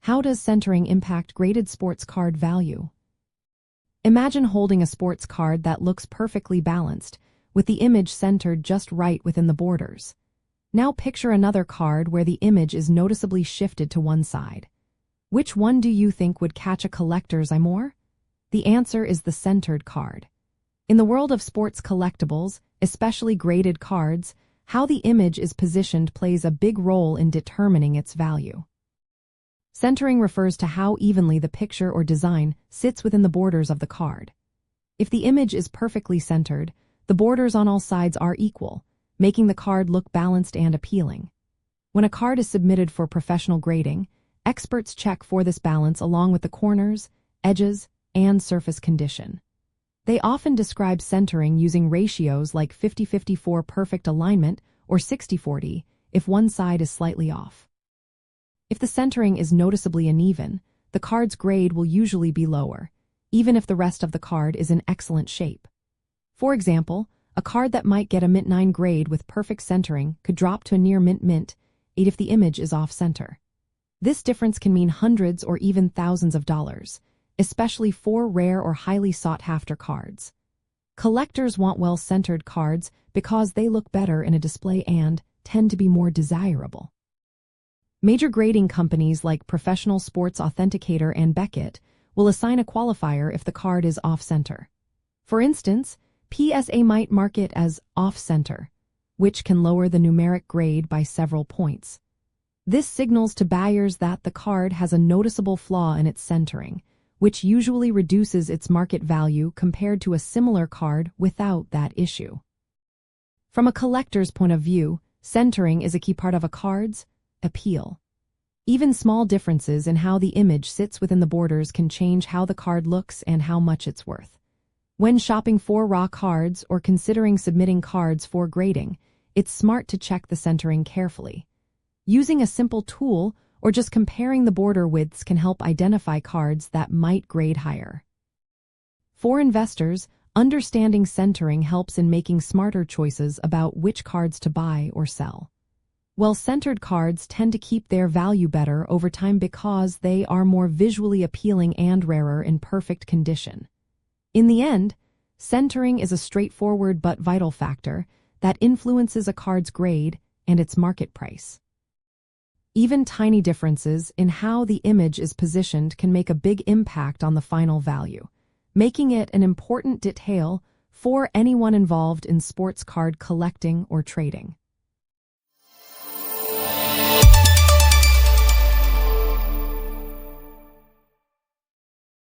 How does centering impact graded sports card value? Imagine holding a sports card that looks perfectly balanced, with the image centered just right within the borders. Now picture another card where the image is noticeably shifted to one side. Which one do you think would catch a collector's eye more? The answer is the centered card. In the world of sports collectibles, especially graded cards, how the image is positioned plays a big role in determining its value. Centering refers to how evenly the picture or design sits within the borders of the card. If the image is perfectly centered, the borders on all sides are equal, making the card look balanced and appealing. When a card is submitted for professional grading, experts check for this balance along with the corners, edges, and surface condition. They often describe centering using ratios like 50-50 for perfect alignment or 60-40 if one side is slightly off. If the centering is noticeably uneven, the card's grade will usually be lower, even if the rest of the card is in excellent shape. For example, a card that might get a mint 9 grade with perfect centering could drop to a near mint 8 if the image is off-center. This difference can mean hundreds or even thousands of dollars, especially for rare or highly sought-after cards. Collectors want well-centered cards because they look better in a display and tend to be more desirable. Major grading companies like Professional Sports Authenticator and Beckett will assign a qualifier if the card is off-center. For instance, PSA might mark it as off-center, which can lower the numeric grade by several points. This signals to buyers that the card has a noticeable flaw in its centering, which usually reduces its market value compared to a similar card without that issue. From a collector's point of view, centering is a key part of a card's appeal. Even small differences in how the image sits within the borders can change how the card looks and how much it's worth. When shopping for raw cards or considering submitting cards for grading, it's smart to check the centering carefully. Using a simple tool or just comparing the border widths can help identify cards that might grade higher. For investors, understanding centering helps in making smarter choices about which cards to buy or sell. Well-centered cards tend to keep their value better over time because they are more visually appealing and rarer in perfect condition. In the end, centering is a straightforward but vital factor that influences a card's grade and its market price. Even tiny differences in how the image is positioned can make a big impact on the final value, making it an important detail for anyone involved in sports card collecting or trading.